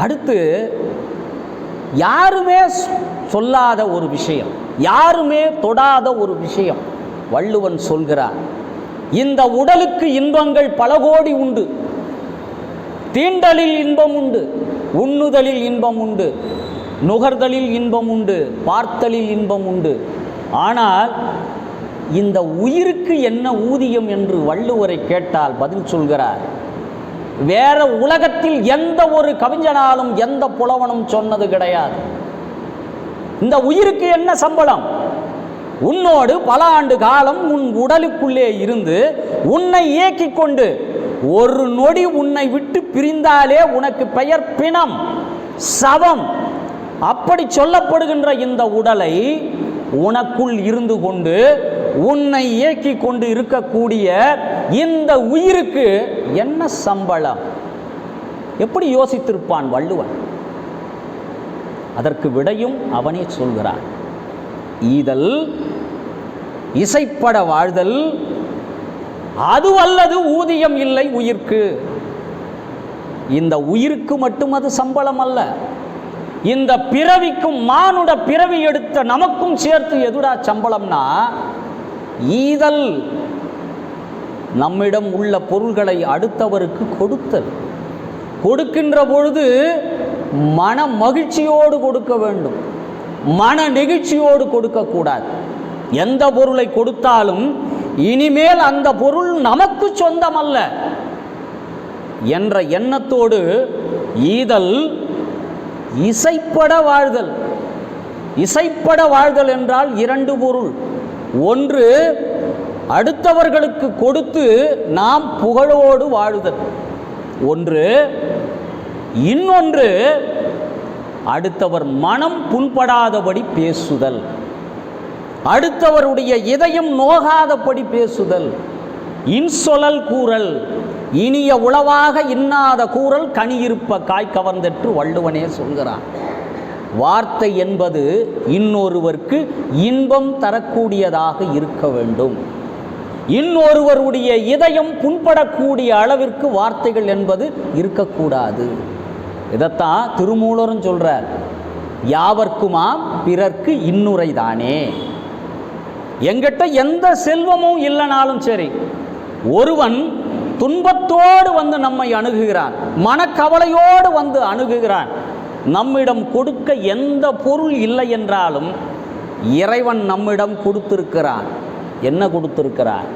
அடுத்து யாருமே சொல்லாத ஒரு விஷயம், யாருமே தொடாத ஒரு விஷயம் வள்ளுவன் சொல்கிறார். இந்த உடலுக்கு இன்பங்கள் பல கோடி உண்டு. தீண்டலில் இன்பம் உண்டு, உண்ணுதலில் இன்பம் உண்டு, நுகர்தலில் இன்பம் உண்டு, பார்த்தலில் இன்பம் உண்டு. ஆனால் இந்த உயிருக்கு என்ன ஊதியம் என்று வள்ளுவரை கேட்டால் பதில் சொல்கிறார். வேற உலகத்தில் எந்த ஒரு கவிஞனாலும் எந்த புலவனும் சொன்னது கிடையாது. இந்த உயிருக்கு என்ன சம்பளம்? உன்னோடு பல ஆண்டு காலம் உன் உடலுக்குள்ளே இருந்து உன்னை இயக்கிக் கொண்டு ஒரு நொடி உன்னை விட்டு பிரிந்தாலே உனக்கு பெயர் பிணம், சவம். அப்படி சொல்லப்படுகின்ற இந்த உடலை உனக்குள் இருந்து கொண்டு உன்னை இயக்கி கொண்டு இருக்கக்கூடிய இந்த உயிருக்கு என்ன சம்பளம்? எப்படி யோசித்திருப்பான் வள்ளுவன்? அதற்கு விடையும் அவனே சொல்கிறான். ஈதல் இசைப்பட வாழ்தல் அதுவல்லது ஊதியம் இல்லை உயிர்க்கு. இந்த உயிருக்கு மட்டும் அது சம்பளம் அல்ல, இந்த பிறவிக்கும் மானுட பிறவி எடுத்த நமக்கும் சேர்த்து எதுடா சம்பளம்னா ஈதல். நம்மிடம் உள்ள பொருள்களை அடுத்தவருக்கு கொடுத்தல். கொடுக்கின்ற பொழுது மன மகிழ்ச்சியோடு கொடுக்க வேண்டும், மன நெகிழ்ச்சியோடு கொடுக்கக்கூடாது. எந்த பொருளை கொடுத்தாலும் இனிமேல் அந்த பொருள் நமக்கு சொந்தம் அல்ல என்ற எண்ணத்தோடு ஈதல். இசைப்பட வாழ்தல். இசைப்பட வாழ்தல் என்றால் இரண்டு பொருள். ஒன்று, அடுத்தவர்களுக்கு கொடுத்து நாம் புகழோடு வாழுதல் ஒன்று. இன்னொன்று, அடுத்தவர் மனம் புண்படாதபடி பேசுதல், அடுத்தவருடைய இதயம் நோகாதபடி பேசுதல். இன்சொலல் கூறல், இனிய உளவாக இன்னாத கூறல் கனியிருப்ப காய் கவர்ந்தற்று வள்ளுவனே சொல்கிறான். வார்த்தை என்பது இன்னொருவருக்கு இன்பம் தரக்கூடியதாக இருக்க வேண்டும். இன்னொருவருடைய இதயம் புண்படக்கூடிய அளவிற்கு வார்த்தைகள் என்பது இருக்கக்கூடாது. இதைத்தான் திருமூலரும் சொல்றார். யாவர்க்குமாம் பிறர்க்கு இன்னுரைதானே. எங்கிட்ட எந்த செல்வமும் இல்லைனாலும் சரி, ஒருவன் துன்பத்தோடு வந்து நம்மை அணுகுகிறான், மனக்கவலையோடு வந்து அணுகுகிறான், நம்மிடம் கொடுக்க எந்த பொருள் இல்லை என்றாலும் இறைவன் நம்மிடம் கொடுத்திருக்கிறான். என்ன கொடுத்திருக்கிறான்?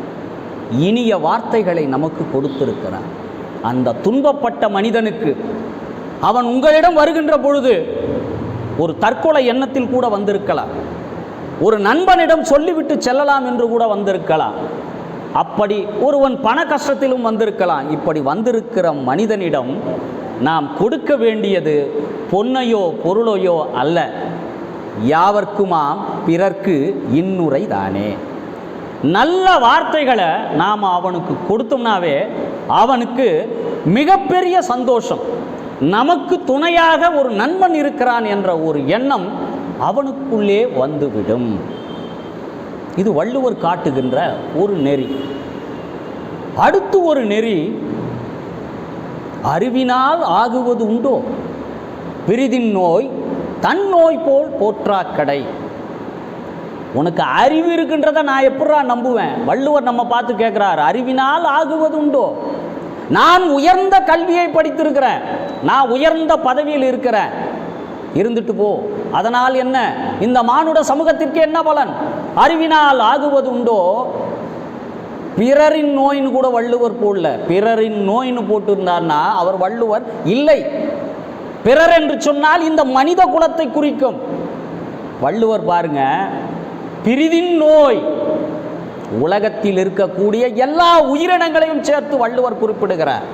இனிய வார்த்தைகளை நமக்கு கொடுத்திருக்கிறான். அந்த துன்பப்பட்ட மனிதனுக்கு அவன் உங்களிடம் வருகின்ற பொழுது ஒரு தற்கொலை எண்ணத்தில் கூட வந்திருக்கலாம், ஒரு நண்பனிடம் சொல்லிவிட்டு செல்லலாம் என்று கூட வந்திருக்கலாம், அப்படி ஒருவன் பண கஷ்டத்திலும் வந்திருக்கலாம். இப்படி வந்திருக்கிற மனிதனிடம் நாம் கொடுக்க வேண்டியது பொன்னையோ பொருளையோ அல்ல, யாவர்க்குமாம் பிறர்க்கு இன்னுரை தானே. நல்ல வார்த்தைகளை நாம் அவனுக்கு கொடுத்தோம்னாவே அவனுக்கு மிகப்பெரிய சந்தோஷம். நமக்கு துணையாக ஒரு நண்பன் இருக்கிறான் என்ற ஒரு எண்ணம் அவனுக்குள்ளே வந்துவிடும். இது வள்ளுவர் காட்டுகின்ற ஒரு நெறி. அடுத்து ஒரு நெறி, அறிவினால் ஆகுவது உண்டோ பிரிதின் நோய் தன் நோய் போல் போற்றாக்கடை. உனக்கு அறிவு இருக்கின்றத நான் எப்படா நம்புவேன்? வள்ளுவர் நம்ம பார்த்து கேட்கிறார், அறிவினால் ஆகுவது உண்டோ? நான் உயர்ந்த கல்வியை படித்திருக்கிறேன், நான் உயர்ந்த பதவியில் இருக்கிறேன், இருந்துட்டு போ, அதனால் என்ன? இந்த மானுட சமூகத்திற்கு என்ன பலன்? அறிவினால் ஆகுவது உண்டோ? பிறரின் நோயின்னு கூட வள்ளுவர் போடல. பிறரின் நோயின்னு போட்டிருந்தார்னா அவர் வள்ளுவர் இல்லை. பிறர் என்று சொன்னால் இந்த மனித குலத்தை குறிக்கும். வள்ளுவர் பாருங்க, பிரிதின் நோய், உலகத்தில் இருக்கக்கூடிய எல்லா உயிரினங்களையும் சேர்த்து வள்ளுவர் குறிப்பிடுகிறார்.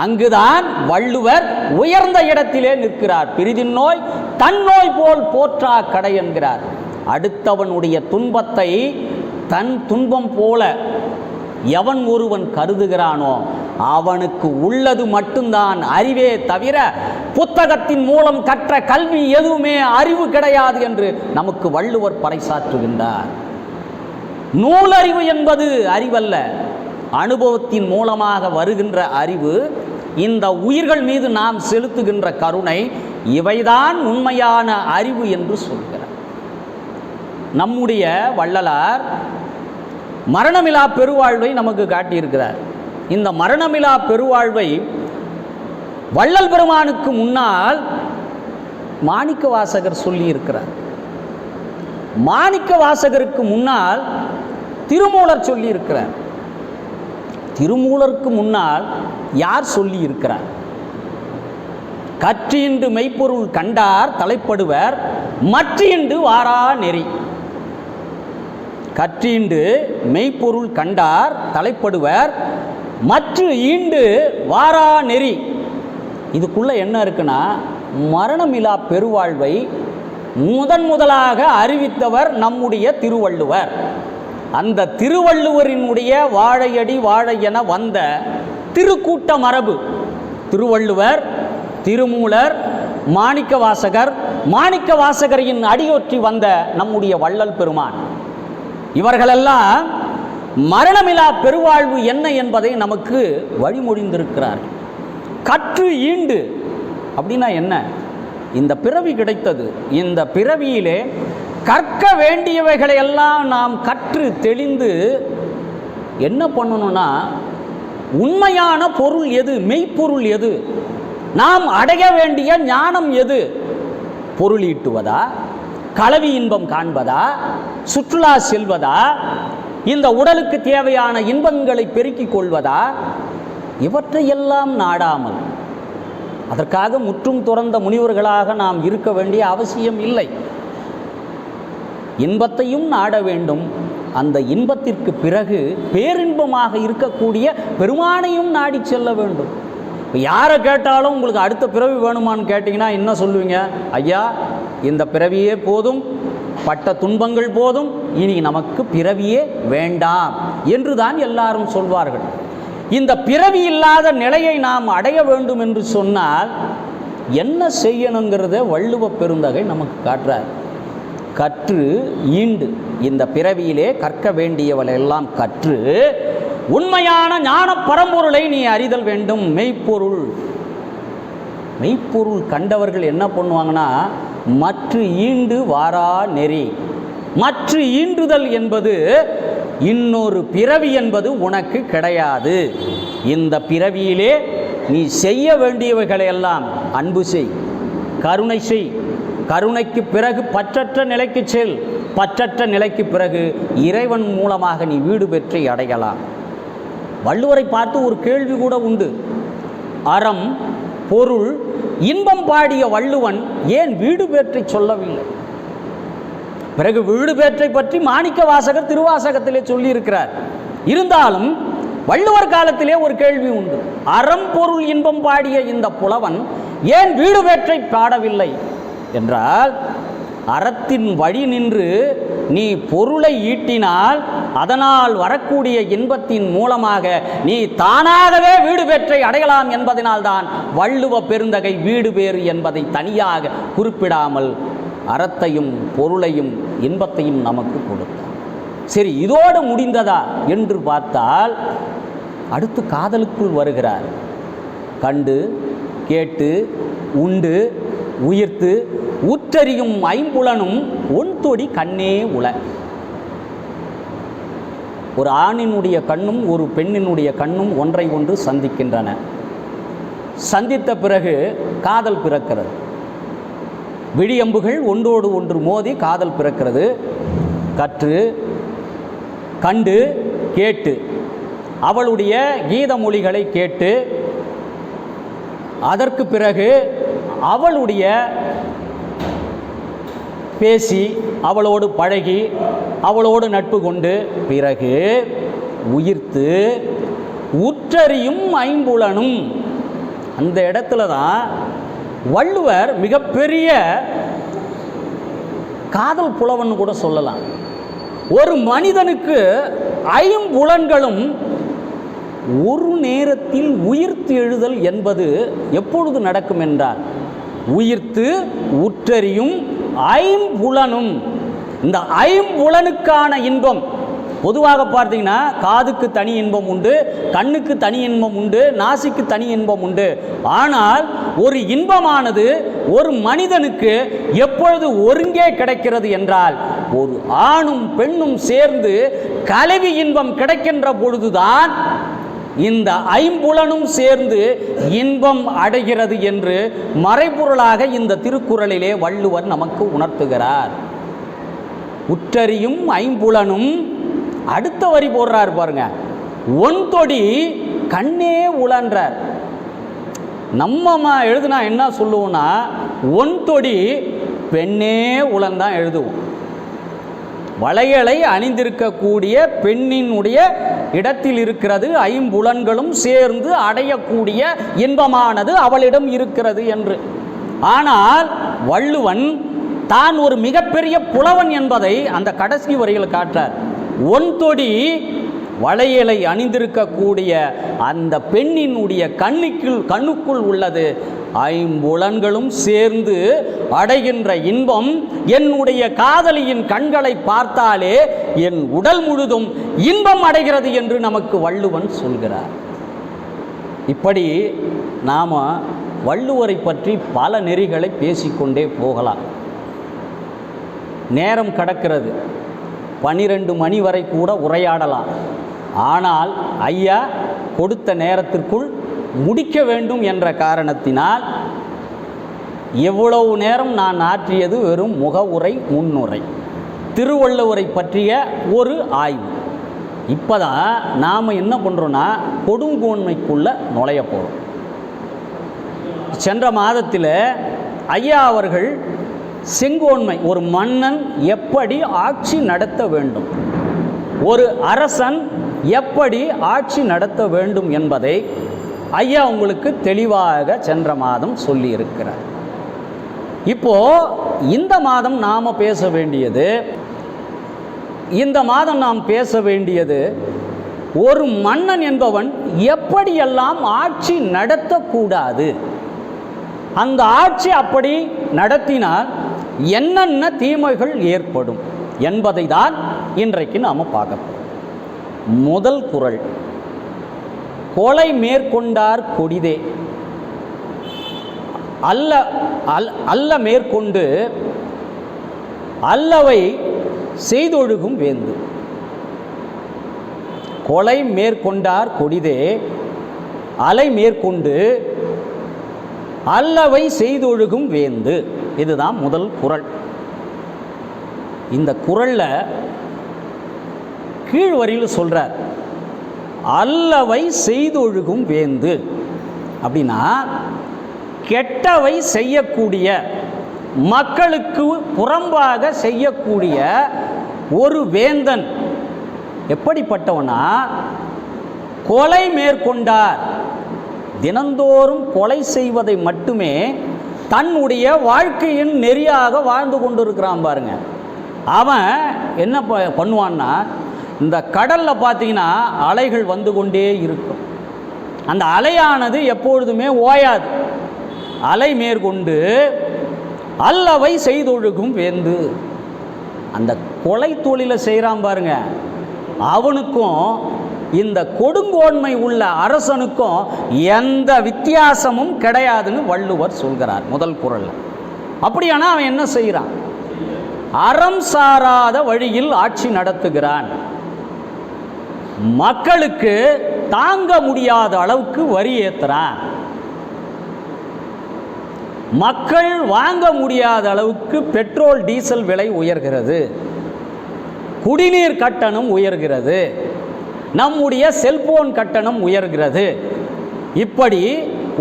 அங்குதான் வள்ளுவர் உயர்ந்த இடத்திலே நிற்கிறார். பிரிதின் நோய் தன் நோய் போல் போற்றா கடை என்கிறார். அடுத்தவனுடைய துன்பத்தை தன் துன்பம் போல எவன் ஒருவன் கருதுகிறானோ அவனுக்கு உள்ளது மட்டும்தான் அறிவே தவிர புத்தகத்தின் மூலம் கற்ற கல்வி எதுவுமே அறிவு கிடையாது என்று நமக்கு வள்ளுவர் பறைசாற்றுகின்றார். நூலறிவு என்பது அறிவல்ல, அனுபவத்தின் மூலமாக வருகின்ற அறிவு இந்த உயிர்கள் மீது நாம் செலுத்துகின்ற கருணை, இவைதான் உண்மையான அறிவு என்று சொல்கிறார். நம்முடைய வள்ளலார் மரணமிலா பெருவாழ்வை நமக்கு காட்டியிருக்கிறார். இந்த மரணமிலா பெருவாழ்வை வள்ளல் பெருமானுக்கு முன்னால் மாணிக்க வாசகர் சொல்லியிருக்கிறார். மாணிக்க வாசகருக்கு முன்னால் திருமூலர் சொல்லியிருக்கிறார். திருமூலருக்கு முன்னால் யார் சொல்லியிருக்கிறார்? கற்றின்று மெய்ப்பொருள் கண்டார் தலைப்படுவர் மற்றின்று வாரா நெறி. கற்றின்று மெய்ப்பொருள் கண்டார் தலைப்படுவர் மற்ற ஈண்டு வாரா நெறி. இதுக்குள்ள என்ன இருக்குன்னா, மரணமிலா பெருவாழ்வை முதலாக அறிவித்தவர் நம்முடைய திருவள்ளுவர். அந்த திருவள்ளுவரினுடைய வாழையடி வாழை என வந்த திருக்கூட்ட மரபு, திருவள்ளுவர், திருமூலர், மாணிக்க வாசகர், மாணிக்க வாசகரின் அடியொற்றி வந்த நம்முடைய வள்ளல் பெருமான், இவர்களெல்லாம் மரணமிலா பெருவாழ்வு என்ன என்பதை நமக்கு வழிமொழிந்திருக்கிறார்கள். கற்று ஈண்டு அப்படின்னா என்ன? இந்த பிறவி கிடைத்தது. இந்த பிறவியிலே கற்க வேண்டியவைகளை எல்லாம் நாம் கற்று தெளிந்து என்ன பண்ணணும்னா, உண்மையான பொருள் எது, மெய்ப்பொருள் எது, நாம் அடைய வேண்டிய ஞானம் எது, பொருள் ஈட்டுவதா, களவி இன்பம் காண்பதா, சுற்றுலா செல்வதா, இந்த உடலுக்கு தேவையான இன்பங்களை பெருக்கிக் கொள்வதா, இவற்றையெல்லாம் நாடாமல், அதற்காக முற்றும் துறந்த முனிவர்களாக நாம் இருக்க வேண்டிய அவசியம் இல்லை. இன்பத்தையும் நாட வேண்டும். அந்த இன்பத்திற்கு பிறகு பேரின்பமாக இருக்கக்கூடிய பெருமானையும் நாடி செல்ல வேண்டும். இப்போ யாரை கேட்டாலும் உங்களுக்கு அடுத்த பிறவி வேணுமான்னு கேட்டிங்கன்னா என்ன சொல்லுவீங்க? ஐயா, இந்த பிறவியே போதும், பட்ட துன்பங்கள் போதும், இனி நமக்கு பிறவியே வேண்டாம் என்று தான் எல்லாரும் சொல்வார்கள். இந்த பிறவி இல்லாத நிலையை நாம் அடைய வேண்டும் என்று சொன்னால் என்ன செய்யணுங்கிறத வள்ளுவ பெருந்தகை நமக்கு காட்டுறார். கற்று ஈண்டு, இந்த பிறவியிலே கற்க வேண்டியவளெல்லாம் கற்று உண்மையான ஞான பரம்பொருளை நீ அறிதல் வேண்டும். மெய்ப்பொருள், மெய்ப்பொருள் கண்டவர்கள் என்ன பண்ணுவாங்கன்னா, மற்ற ஈண்டு வாரா நெறி. மற்ற ஈண்டுதல் என்பது இன்னொரு பிறவி என்பது உனக்கு கிடையாது. இந்த பிறவியிலே நீ செய்ய வேண்டியவைகளையெல்லாம் அன்பு செய், கருணை செய். கருணைக்கு பிறகு பற்றற்ற நிலைக்கு செல். பற்றற்ற நிலைக்கு பிறகு இறைவன் மூலமாக நீ வீடு பெற்றை அடையலாம். வள்ளுவரை பார்த்து ஒரு கேள்வி கூட உண்டு. அறம், பொருள், இன்பம் பாடிய வள்ளுவன் ஏன் வீடு பெற்றை சொல்லவில்லை? பிறகு வீடு பேற்றை பற்றி மாணிக்க வாசகர் திருவாசகத்திலே சொல்லியிருக்கிறார். இருந்தாலும் வள்ளுவர் காலத்திலே ஒரு கேள்வி உண்டு. அறம், பொருள், இன்பம் பாடிய இந்த புலவன் ஏன் வீடு பேற்றை பாடவில்லை என்றால், அறத்தின் வழி நின்று நீ பொருளை ஈட்டினால் அதனால் வரக்கூடிய இன்பத்தின் மூலமாக நீ தானாகவே வீடு பெற்றை அடையலாம் என்பதனால்தான் வள்ளுவ பெருந்தகை வீடு பேறு என்பதை தனியாக குறிப்பிடாமல் அறத்தையும் பொருளையும் இன்பத்தையும் நமக்கு கொடுத்தார். சரி, இதோடு முடிந்ததா என்று பார்த்தால் அடுத்து காதலுக்குள் வருகிறார். கண்டு, கேட்டு, உண்டு, உயிர்த்து, உற்றறியும் ஐம்புலனும் ஒன்தொடி கண்ணே உள. ஒரு ஆணினுடைய கண்ணும் ஒரு பெண்ணினுடைய கண்ணும் ஒன்றை ஒன்று சந்திக்கின்றன. சந்தித்த பிறகு காதல் பிறக்கிறது. விழியம்புகள் ஒன்றோடு ஒன்று மோதி காதல் பிறக்கிறது. கற்று, கண்டு, கேட்டு, அவளுடைய கீத மொழிகளை கேட்டு, அதற்கு பிறகு அவளுடைய பேசி, அவளோடு பழகி, அவளோடு நட்பு கொண்டு, பிறகு உயிர்த்து, உற்றறியும் ஐம்புலனும். அந்த இடத்துல தான் வள்ளுவர் மிகப்பெரிய காதல் புலவன் கூட சொல்லலாம். ஒரு மனிதனுக்கு ஐம்புலன்களும் ஒரு நேரத்தில் உயிர்த்து எழுதல் என்பது எப்பொழுது நடக்கும் என்றால், உயிர்த்து உற்றறியும் ஐம்புலனும். இந்த ஐம்புலனுக்கான இன்பம் பொதுவாக பார்த்தீங்கன்னா காதுக்கு தனி இன்பம் உண்டு, கண்ணுக்கு தனி இன்பம் உண்டு, நாசிக்கு தனி இன்பம் உண்டு. ஆனால் ஒரு இன்பமானது ஒரு மனிதனுக்கு எப்பொழுது ஒருங்கே கிடைக்கிறது என்றால், ஒரு ஆணும் பெண்ணும் சேர்ந்து கலவி இன்பம் கிடைக்கின்ற பொழுதுதான் இந்த ஐம்புலனும் சேர்ந்து இன்பம் அடைகிறது என்று மறைபொருளாக இந்த திருக்குறளிலே வள்ளுவர் நமக்கு உணர்த்துகிறார். உற்றறியும் ஐம்புலனும், அடுத்த வரி போடுறார் பாருங்க, ஒன்தொடி கண்ணே உழன்றார். நம்ம எழுதுனா என்ன சொல்லுவோம்னா, ஒன்தொடி பெண்ணே உழந்தான் எழுதுவோம். வளையலை அணிந்திருக்கக்கூடிய பெண்ணினுடைய இடத்தில் இருக்கிறது, ஐம்புலன்களும் சேர்ந்து அடையக்கூடிய இன்பமானது அவளிடம் இருக்கிறது என்று. ஆனால் வள்ளுவன் தான் ஒரு மிகப்பெரிய புலவன் என்பதை அந்த கடைசி வரியில் காட்டார். ஒன்தொடி வளையலை அணிந்திருக்கக்கூடிய அந்த பெண்ணினுடைய கண்ணுக்குள் உள்ளது ஐம்புலன்களும் சேர்ந்து அடைகின்ற இன்பம். என்னுடைய காதலியின் கண்களை பார்த்தாலே என் உடல் முழுதும் இன்பம் அடைகிறது என்று நமக்கு வள்ளுவன் சொல்கிறார். இப்படி நாம் வள்ளுவரை பற்றி பல நெறிகளை பேசிக்கொண்டே போகலாம். நேரம் கடக்கிறது, 12 மணி வரை கூட உரையாடலாம். ஆனால் ஐயா கொடுத்த நேரத்திற்குள் முடிக்க வேண்டும் என்ற காரணத்தினால் எவ்வளவு நேரம் நான் ஆற்றியது வெறும் முகவுரை, முன்னுரை, திருவள்ளுவரை பற்றிய ஒரு ஆய்வு. இப்போ தான் நாம் என்ன பண்ணுறோன்னா கொடுங்கோன்மைக்குள்ளே நுழைய போகிறோம். சென்ற மாதத்தில் ஐயா அவர்கள் செங்கோன்மை, ஒரு மன்னன் எப்படி ஆட்சி நடத்த வேண்டும், ஒரு அரசன் எப்படி ஆட்சி நடத்த வேண்டும் என்பதை ஐயா உங்களுக்கு தெளிவாக சென்ற மாதம் சொல்லியிருக்கிறார். இப்போ இந்த மாதம் நாம் பேச வேண்டியது ஒரு மன்னன் என்பவன் எப்படியெல்லாம் ஆட்சி நடத்தக்கூடாது, அந்த ஆட்சி அப்படி நடத்தினால் என்னென்ன தீமைகள் ஏற்படும் என்பதை தான் இன்றைக்கு நாம் பார்க்க போகிறோம். முதல் குறள், கொலை மேற்கொண்டார் கொடிதே, அல்ல மேற்கொண்டு அல்லவை செய்தொழுகும் வேந்து. கொலை மேற்கொண்டார் கொடிதே, அலை மேற்கொண்டு அல்லவை செய்தொழுகும் வேந்து. இதுதான் முதல் குறள். இந்த குறளில் கீழ் வரியில் சொல்கிறார், அல்லவை செய்தொழுகும் வேந்து. அப்படின்னா கெட்டவை செய்யக்கூடிய, மக்களுக்கு புறம்பாக செய்யக்கூடிய ஒரு வேந்தன் எப்படிப்பட்டவனா, கொலை மேற்கொண்டார், தினந்தோறும் கொலை செய்வதை மட்டுமே தன்னுடைய வாழ்க்கையின் நெறியாக வாழ்ந்து கொண்டிருக்கிறான் பாருங்க. அவன் என்ன பண்ணுவான்னா, இந்த கடலில் பார்த்தீங்கன்னா அலைகள் வந்து கொண்டே இருக்கும். அந்த அலையானது எப்பொழுதுமே ஓயாது. அலை மேற்கொண்டு அல்லவை செய்தொழுகும் வேந்து. அந்த கொலை தொழிலை செய்கிறான் பாருங்க, அவனுக்கும் இந்த கொடுங்கோன்மை உள்ள அரசனுக்கும் எந்த வித்தியாசமும் கிடையாதுன்னு வள்ளுவர் சொல்கிறார் முதல் குறளில். அப்படியானா அவன் என்ன செய்கிறான், அறம் சாராத வழியில் ஆட்சி நடத்துகிறான். மக்களுக்கு தாங்க முடியாத அளவுக்கு வரி ஏற்றுறான். மக்கள் வாங்க முடியாத அளவுக்கு பெட்ரோல் டீசல் விலை உயர்கிறது, குடிநீர் கட்டணம் உயர்கிறது, நம்முடைய செல்போன் கட்டணம் உயர்கிறது. இப்படி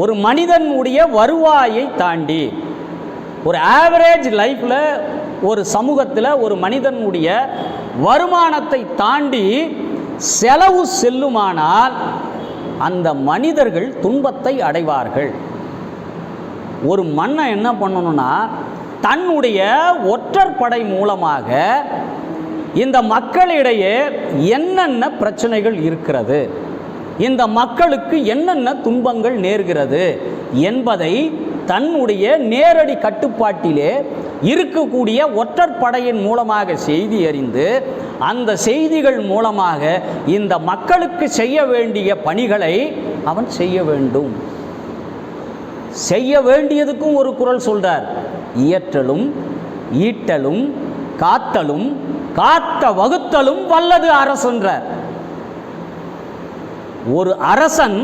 ஒரு மனிதனுடைய வருவாயை தாண்டி, ஒரு ஆவரேஜ் லைஃப்பில் ஒரு சமூகத்தில் ஒரு மனிதனுடைய வருமானத்தை தாண்டி செலவு செல்லுமானால் அந்த மனிதர்கள் துன்பத்தை அடைவார்கள். ஒரு மன்னன் என்ன பண்ணணும்னா, தன்னுடைய ஒற்றற்படை மூலமாக இந்த மக்களிடையே என்னென்ன பிரச்சனைகள் இருக்கிறது, இந்த மக்களுக்கு என்னென்ன துன்பங்கள் நேர்கிறது என்பதை தன்னுடைய நேரடி கட்டுப்பாட்டிலே இருக்கக்கூடிய ஒற்றற்படையின் மூலமாக செய்தி அறிந்து அந்த செய்திகள் மூலமாக இந்த மக்களுக்கு செய்ய வேண்டிய பணிகளை அவன் செய்ய வேண்டும். செய்ய வேண்டியதுக்கும் ஒரு குறள் சொல்றார், இயற்றலும் ஈட்டலும் காத்தலும் காத்த வகுத்தலும் வல்லது அரசன்றார். ஒரு அரசன்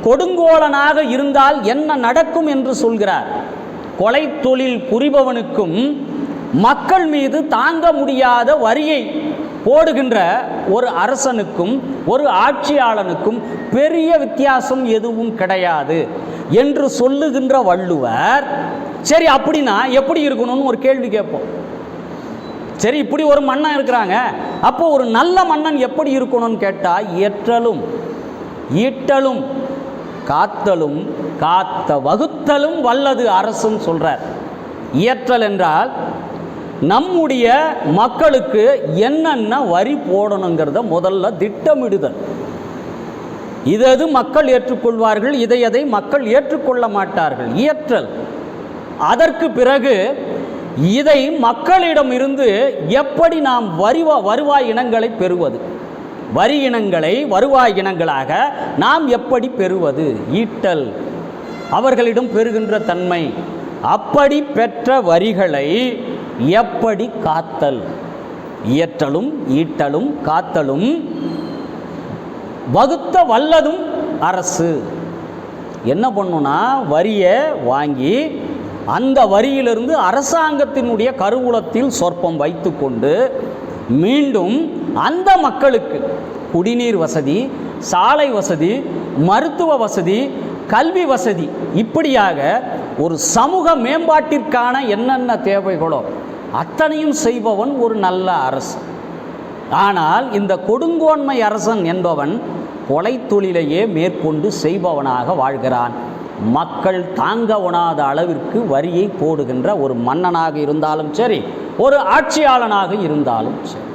கொடுங்கோலனாக இருந்தால் என்ன நடக்கும் என்று சொல்கிறார். கொலை தொழில் புரிபவனுக்கும் மக்கள் மீது தாங்க முடியாத வரியை போடுகின்ற ஒரு அரசனுக்கும் ஒரு ஆட்சியாளனுக்கும் பெரிய வித்தியாசம் எதுவும் கிடையாது என்று சொல்லுகின்ற வள்ளுவர், சரி அப்படின்னா எப்படி இருக்கணும்னு ஒரு கேள்வி கேட்போம். சரி, இப்படி ஒரு மன்னன் இருக்கிறாங்க, அப்போ ஒரு நல்ல மன்னன் எப்படி இருக்கணும்னு கேட்டால் இயற்றலும் ஈட்டலும் காத்தலும் காத்த வகுத்தலும் வல்லது அரசுன்னு சொல்றார். இயற்றல் என்றால் நம்முடைய மக்களுக்கு என்னென்ன வரி போடணுங்கிறத முதல்ல திட்டமிடுதல். இது மக்கள் ஏற்றுக்கொள்வார்கள், இதை மக்கள் ஏற்றுக்கொள்ள மாட்டார்கள், இயற்றல். அதற்கு பிறகு இதை மக்களிடமிருந்து எப்படி நாம் வருவாய் இனங்களை பெறுவது, வரி இனங்களை வருவாய் இனங்களாக நாம் எப்படி பெறுவது, ஈட்டல், அவர்களிடம் பெறுகின்ற தன்மை, அப்படி பெற்ற வரிகளை எப்படி காத்தல், இயற்றலும் ஈட்டலும் காத்தலும் வகுத்த வல்லதும் அரசு. என்ன பண்ணுனா, வரியை வாங்கி அந்த வரியிலிருந்து அரசாங்கத்தினுடைய கருவூலத்தில் சொற்பம் வைத்து கொண்டு மீண்டும் அந்த மக்களுக்கு குடிநீர் வசதி, சாலை வசதி, மருத்துவ வசதி, கல்வி வசதி, இப்படியாக ஒரு சமூக மேம்பாட்டிற்கான என்னென்ன தேவைகளோ அத்தனையும் செய்பவன் ஒரு நல்ல அரசு. ஆனால் இந்த கொடுங்கோன்மை அரசன் என்பவன் கொலை தொழிலையே மேற்கொண்டு செய்பவனாக வாழ்கிறான். மக்கள் தாங்க உணாத அளவிற்கு வரியை போடுகின்ற ஒரு மன்னனாக இருந்தாலும் சரி, ஒரு ஆட்சியாளனாக இருந்தாலும் சரி.